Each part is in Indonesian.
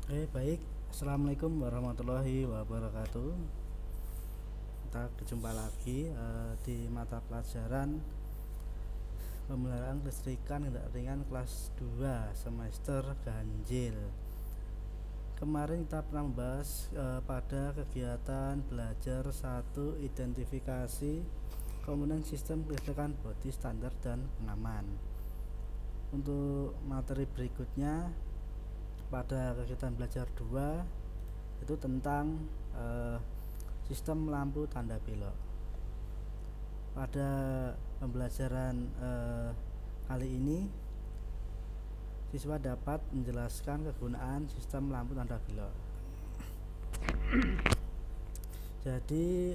Baik. Assalamualaikum warahmatullahi wabarakatuh. Kita berjumpa lagi di mata pelajaran pemeliharaan kelistrikan tidak ringan kelas 2 semester ganjil. Kemarin kita pernah membahas pada kegiatan belajar 1 identifikasi komponen sistem kelistrikan bodi standar dan pengaman. Untuk materi berikutnya pada kegiatan belajar 2 itu tentang sistem lampu tanda belok. Pada pembelajaran kali ini siswa dapat menjelaskan kegunaan sistem lampu tanda belok. Jadi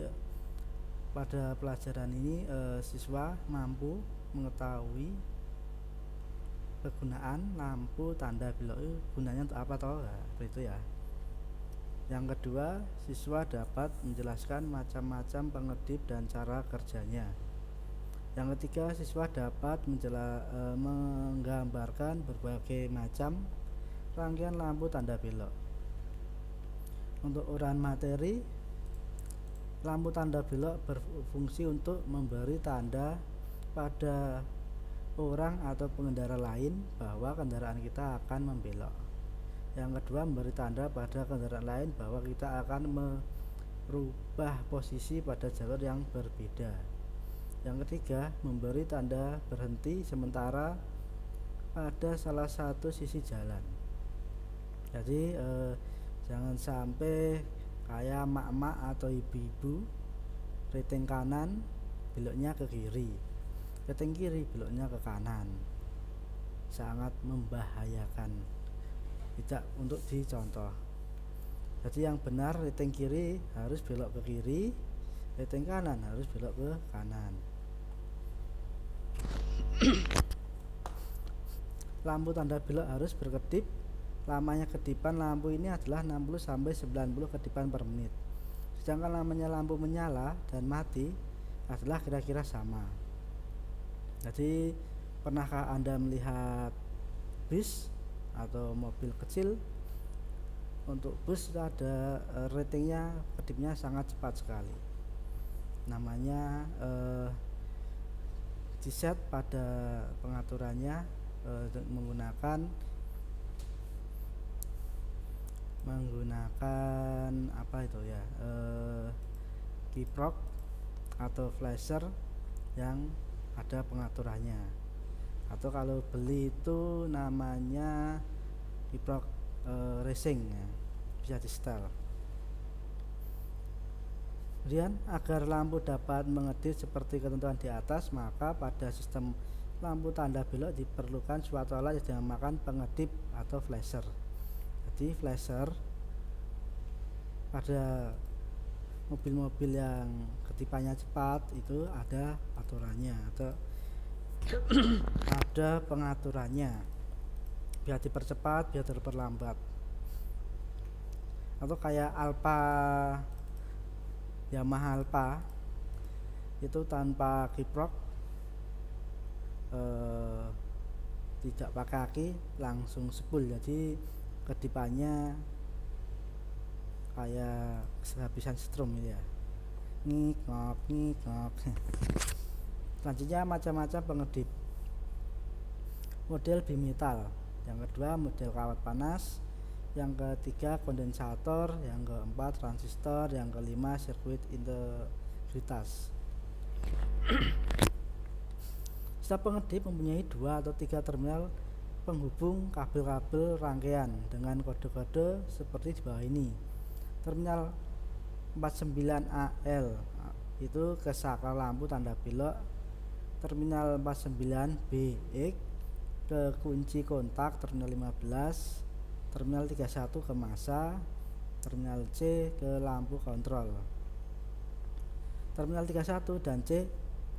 pada pelajaran ini siswa mampu mengetahui kegunaan lampu tanda belok itu gunanya untuk apa toh? Itu ya. Yang kedua, siswa dapat menjelaskan macam-macam pengedip dan cara kerjanya. Yang ketiga, siswa dapat menggambarkan berbagai macam rangkaian lampu tanda belok. Untuk uraian materi, lampu tanda belok berfungsi untuk memberi tanda pada orang atau pengendara lain bahwa kendaraan kita akan membelok. Yang kedua, memberi tanda pada kendaraan lain bahwa kita akan merubah posisi pada jalur yang berbeda. Yang ketiga, memberi tanda berhenti sementara pada salah satu sisi jalan. Jadi jangan sampai kayak mak-mak atau ibu-ibu reteng kanan beloknya ke kiri, reteng kiri beloknya ke kanan, sangat membahayakan, tidak untuk dicontoh. Jadi yang benar reteng kiri harus belok ke kiri, reteng kanan harus belok ke kanan. Lampu tanda belok harus berkedip. Lamanya kedipan lampu ini adalah 60-90 kedipan per menit. Sedangkan lamanya lampu menyala dan mati adalah kira-kira sama. Jadi pernahkah Anda melihat bis atau mobil kecil? Untuk bus ada ratingnya, kedipnya sangat cepat sekali. Namanya diset pada pengaturannya menggunakan apa itu ya, kiprok atau flasher yang ada pengaturannya, atau kalau beli itu namanya kiprok racing ya, bisa di setel. Kemudian agar lampu dapat mengedip seperti ketentuan di atas, maka pada sistem lampu tanda belok diperlukan suatu alat yang dinamakan pengedip atau flasher. Jadi flasher pada mobil-mobil yang kedipannya cepat itu ada aturannya atau ada pengaturannya, biar dipercepat, biar diperlambat. Atau kayak Yamaha Alfa itu tanpa kiprok, tidak pakai aki, langsung spool. Jadi kedipannya kayak kehabisan strum ya, ngik ngok. Selanjutnya macam-macam pengedip. Model bimetal, yang kedua model kawat panas, yang ketiga kondensator, yang keempat transistor, yang kelima sirkuit integritas. Setiap pengedip mempunyai 2 atau 3 terminal penghubung kabel-kabel rangkaian dengan kode-kode seperti di bawah ini. Terminal 49AL itu ke saklar lampu tanda belok, terminal 49BX ke kunci kontak terminal 15, terminal 31 ke massa, terminal C ke lampu kontrol. Terminal 31 dan C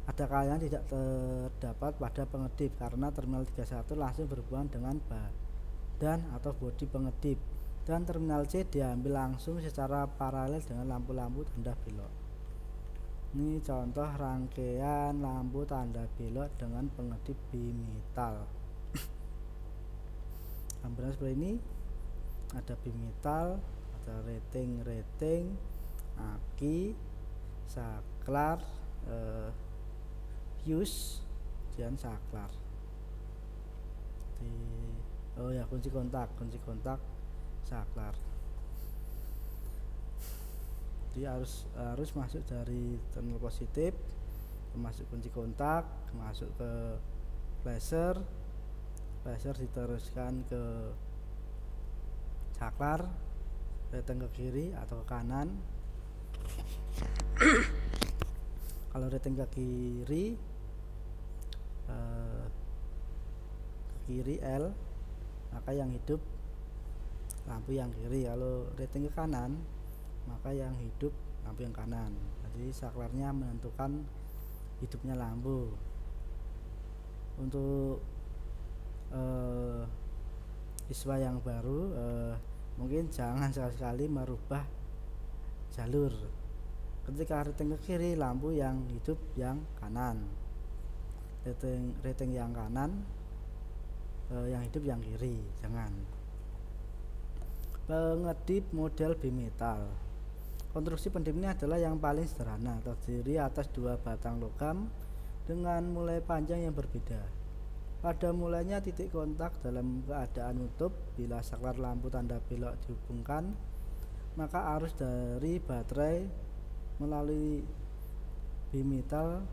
ada kalanya tidak terdapat pada pengedip karena terminal 31 langsung berhubungan dengan badan atau bodi pengedip, dan terminal C diambil langsung secara paralel dengan lampu-lampu tanda belok. Ini contoh rangkaian lampu tanda belok dengan pengedip bimetal. Gambaran seperti ini. ada bimetal, ada rating, aki, saklar, fuse, dan saklar. Kunci kontak saklar. Jadi harus masuk dari terminal positif, masuk kunci kontak, masuk ke flasher diteruskan ke saklar, rating ke kiri atau ke kanan. Kalau rating ke kiri L, maka yang hidup lampu yang kiri. Kalau rating ke kanan, maka yang hidup lampu yang kanan. Jadi saklarnya menentukan hidupnya lampu. Untuk siswa yang baru, mungkin jangan sekali-kali merubah jalur. Ketika rating ke kiri, lampu yang hidup yang kanan, rating yang kanan, yang hidup yang kiri. Jangan. Pengedip model bimetal. Konstruksi pendip ini adalah yang paling sederhana, terdiri atas 2 batang logam dengan mulai panjang yang berbeda. Pada mulanya titik kontak dalam keadaan nutup. Bila saklar lampu tanda belok dihubungkan, maka arus dari baterai melalui bimetal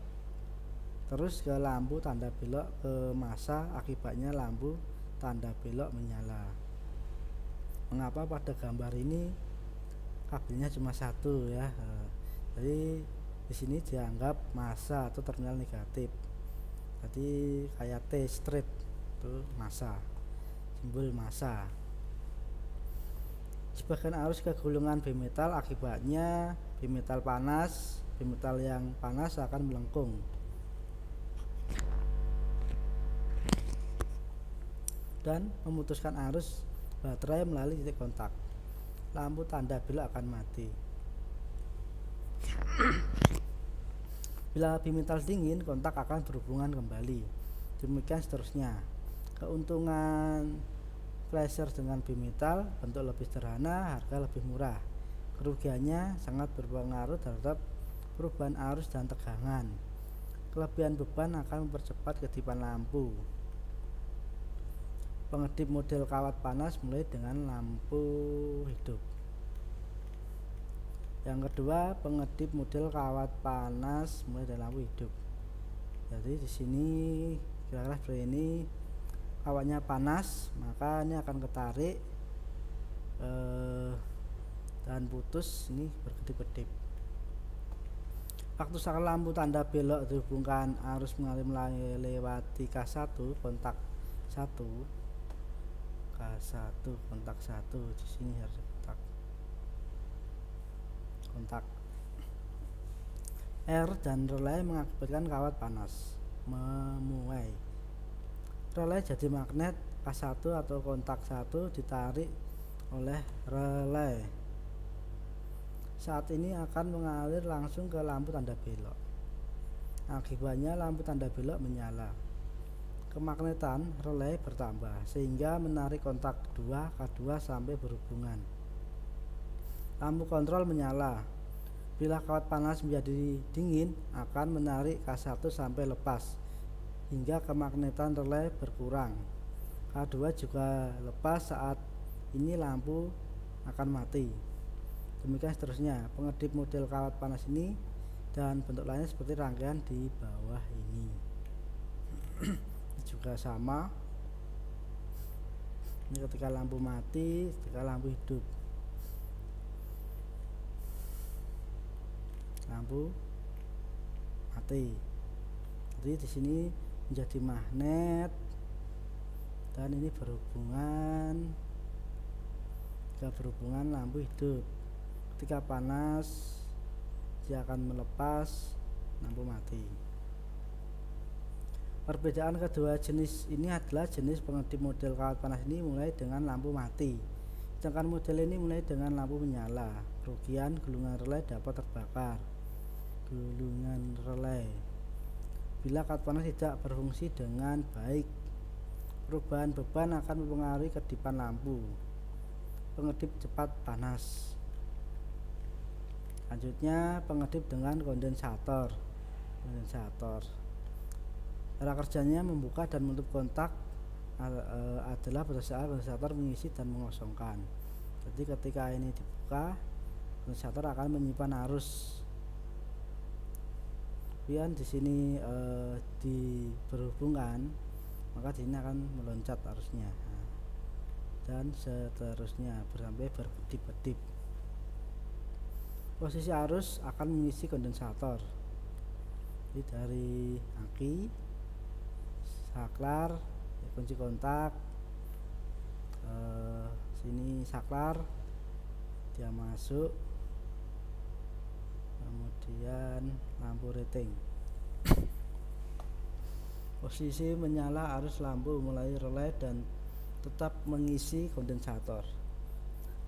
terus ke lampu tanda belok ke massa, akibatnya lampu tanda belok menyala. Mengapa pada gambar ini kabelnya cuma satu ya? Jadi di sini dianggap massa atau terminal negatif. Jadi kayak T strip itu massa, simbol massa. Sebagian arus ke gulungan bimetal, akibatnya bimetal yang panas akan melengkung. Dan memutuskan arus baterai melalui titik kontak. Lampu tanda belok akan mati. Bila bimetal dingin, kontak akan berhubungan kembali. Demikian seterusnya. Keuntungan flasher dengan bimetal: bentuk lebih sederhana, harga lebih murah. Kerugiannya sangat berpengaruh terhadap perubahan arus dan tegangan. Kelebihan beban akan mempercepat kedipan lampu. Pengedip model kawat panas mulai dengan lampu hidup. Yang kedua, pengedip model kawat panas mulai dari lampu hidup. Jadi di sini kira-kira seperti ini, kawatnya panas, maka ini akan ketarik dan putus, ini berkedip-kedip. Waktu saklar lampu tanda belok dihubungkan arus melewati K1 kontak 1 kontak 1, di sini harus kontak R dan relay mengakibatkan kawat panas memuai. Relay jadi magnet. K1 atau kontak 1 ditarik oleh relay. Saat ini akan mengalir langsung ke lampu tanda belok. Akibatnya lampu tanda belok menyala. Kemagnetan relay bertambah sehingga menarik kontak K2 sampai berhubungan. Lampu kontrol menyala. Bila kawat panas menjadi dingin, akan menarik K1 sampai lepas hingga kemagnetan relay berkurang. K2 juga lepas, saat ini lampu akan mati. Demikian seterusnya. Pengedip model kawat panas ini dan bentuk lainnya seperti rangkaian di bawah ini. Juga sama. Ini ketika lampu mati, ketika lampu hidup. Lampu mati. Jadi di sini menjadi magnet dan ini berhubungan lampu hidup. Ketika panas, dia akan melepas, lampu mati. Perbedaan kedua jenis ini adalah jenis pengedip model kawat panas ini mulai dengan lampu mati, sedangkan model ini mulai dengan lampu menyala. Kerugian: gulungan relay dapat terbakar. Gulungan relay bila kawat panas tidak berfungsi dengan baik. Perubahan beban akan mempengaruhi kedipan lampu. pengedip cepat panas. Selanjutnya pengedip dengan kondensator. Cara kerjanya membuka dan menutup kontak adalah pada saat kondensator mengisi dan mengosongkan. Jadi ketika ini dibuka, kondensator akan menyimpan arus. Kemudian di sini berhubungan, maka di sini akan meloncat arusnya. Dan seterusnya sampai berkedip-kedip. Posisi arus akan mengisi kondensator. Jadi dari aki, saklar, kunci kontak, sini saklar, dia masuk, kemudian lampu rating. Posisi menyala arus lampu mulai relay dan tetap mengisi kondensator.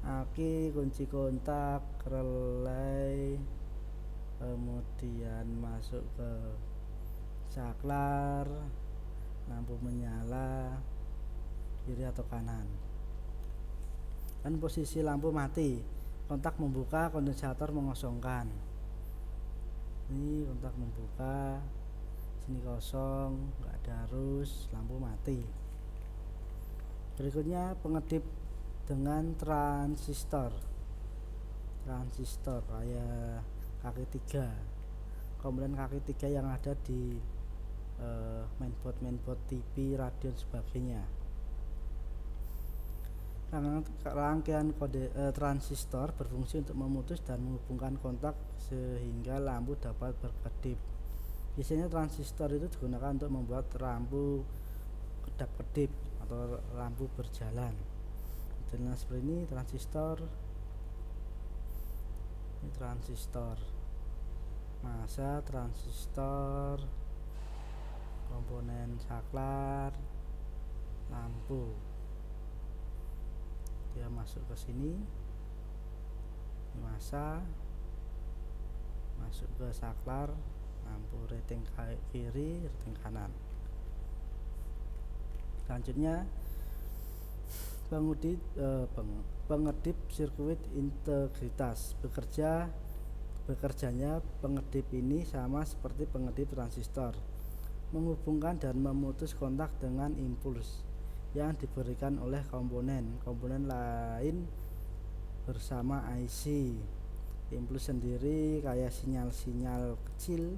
Aki, kunci kontak, relay, kemudian masuk ke saklar, lampu menyala kiri atau kanan. Dan posisi lampu mati, kontak membuka, kondensator mengosongkan. Ini kontak membuka, sini kosong, nggak ada arus, lampu mati. Berikutnya pengedip dengan transistor kayak kaki 3, komponen kaki 3 yang ada di mainboard TV, radio dan sebagainya. Rangkaian kode transistor berfungsi untuk memutus dan menghubungkan kontak sehingga lampu dapat berkedip. Biasanya transistor itu digunakan untuk membuat lampu kedap-kedip atau lampu berjalan. Modelnya seperti ini, transistor massa, transistor, komponen saklar, lampu. Dia masuk ke sini, massa, masuk ke saklar, lampu rating kiri, rating kanan. Selanjutnya pengedip sirkuit integritas. Bekerjanya pengedip ini sama seperti pengedip transistor, menghubungkan dan memutus kontak dengan impuls yang diberikan oleh komponen lain bersama IC. Impuls sendiri kayak sinyal-sinyal kecil,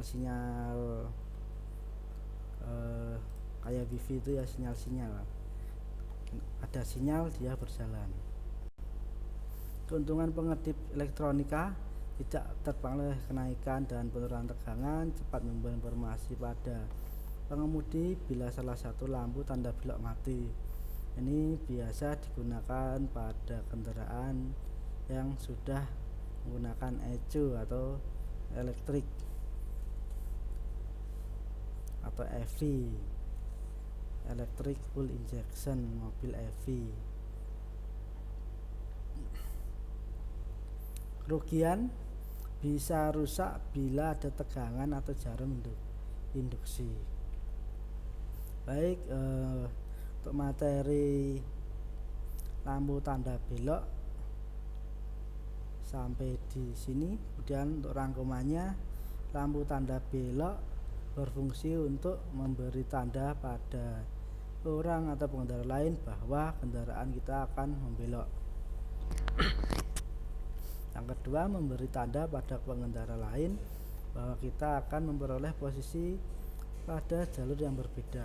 sinyal kayak wifi itu ya, sinyal ada sinyal dia berjalan. Keuntungan pengedip elektronika tidak terpengaruh kenaikan dan penurunan tegangan, cepat memberi informasi pada pengemudi bila salah satu lampu tanda belok mati. Ini biasa digunakan pada kendaraan yang sudah menggunakan ECU atau elektrik atau EV, electric full injection, mobil EV. Kerugian bisa rusak bila ada tegangan atau jarum induksi. Baik, untuk materi lampu tanda belok sampai di sini. Kemudian untuk rangkumannya, lampu tanda belok berfungsi untuk memberi tanda pada orang atau pengendara lain bahwa kendaraan kita akan membelok. Yang kedua, memberi tanda pada pengendara lain bahwa kita akan memperoleh posisi pada jalur yang berbeda.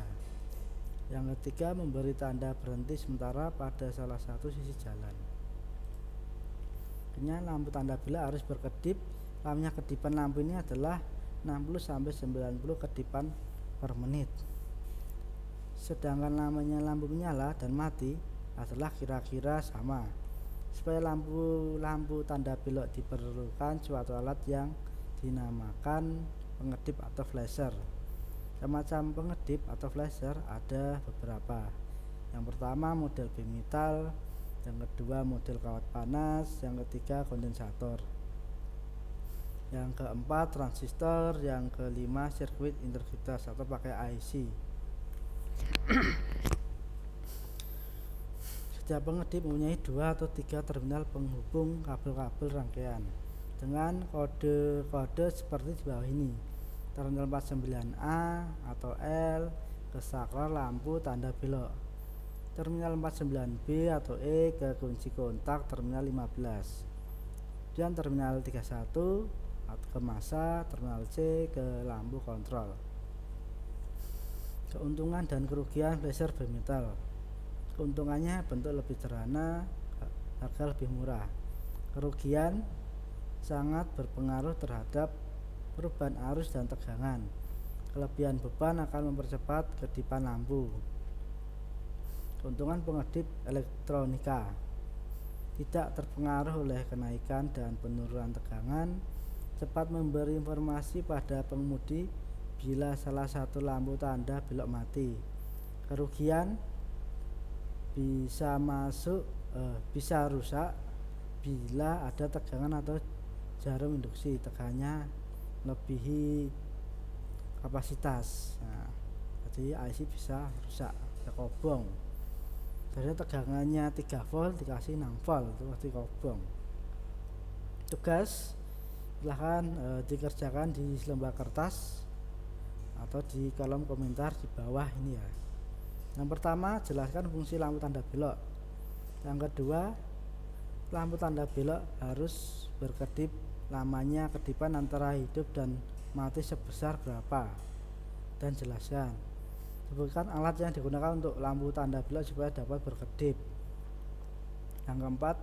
Yang ketiga, memberi tanda berhenti sementara pada salah satu sisi jalan. Artinya lampu tanda belok harus berkedip. Lamanya kedipan lampu ini adalah 60-90 kedipan per menit. Sedangkan lamanya lampu menyala dan mati adalah kira-kira sama. Supaya lampu tanda belok diperlukan suatu alat yang dinamakan pengedip atau flasher. Semacam pengedip atau flasher ada beberapa. Yang pertama model bimetal, yang kedua model kawat panas, yang ketiga kondensator, yang keempat transistor, yang kelima sirkuit integritas atau pakai IC. Setiap pengedip mempunyai 2 atau 3 terminal penghubung kabel-kabel rangkaian dengan kode-kode seperti di bawah ini. Terminal 49A atau L ke saklar lampu tanda belok. Terminal 49B atau E ke kunci kontak terminal 15. Dan terminal 31 ke massa, terminal C ke lampu kontrol. Keuntungan dan kerugian flasher bimetal. Keuntungannya bentuk lebih sederhana, harga lebih murah. Kerugian sangat berpengaruh terhadap perubahan arus dan tegangan. Kelebihan beban akan mempercepat kedipan lampu. Keuntungan pengedip elektronika tidak terpengaruh oleh kenaikan dan penurunan tegangan, cepat memberi informasi pada pengemudi bila salah satu lampu tanda belok mati. Kerugian bisa rusak bila ada tegangan atau jarum induksi tegangannya melebihi kapasitas. Jadi IC bisa rusak, bisa kobong. Jadi tegangannya 3 volt dikasih 6 volt, itu pasti kobong. Tugas silahkan dikerjakan di selembar kertas atau di kolom komentar di bawah ini ya. Yang pertama, jelaskan fungsi lampu tanda belok. Yang kedua, lampu tanda belok harus berkedip, lamanya kedipan antara hidup dan mati sebesar berapa, dan jelaskan. Sebutkan alat yang digunakan untuk lampu tanda belok supaya dapat berkedip. Yang keempat,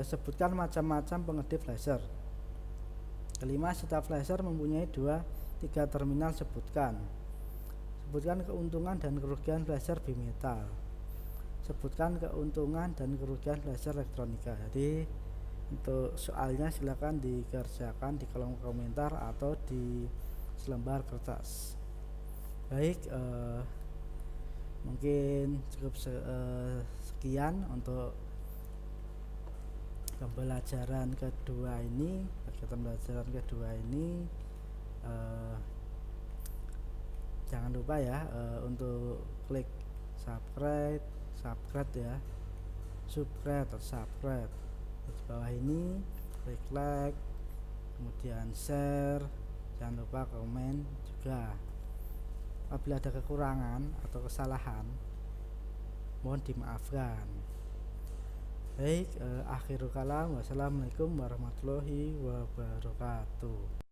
sebutkan macam-macam pengedip flasher. Kelima, setiap flasher mempunyai 2-3 terminal. Sebutkan keuntungan dan kerugian flasher bimetal. Sebutkan keuntungan dan kerugian flasher elektronika. Jadi untuk soalnya silakan dikerjakan di kolom komentar atau di selembar kertas. Baik, mungkin cukup sekian untuk pembelajaran kedua ini. Jangan lupa ya untuk klik subscribe ya, subscribe di bawah ini, klik like, kemudian share, jangan lupa komen juga. Apabila ada kekurangan atau kesalahan mohon dimaafkan. Baik, akhirul kalam, wassalamualaikum warahmatullahi wabarakatuh.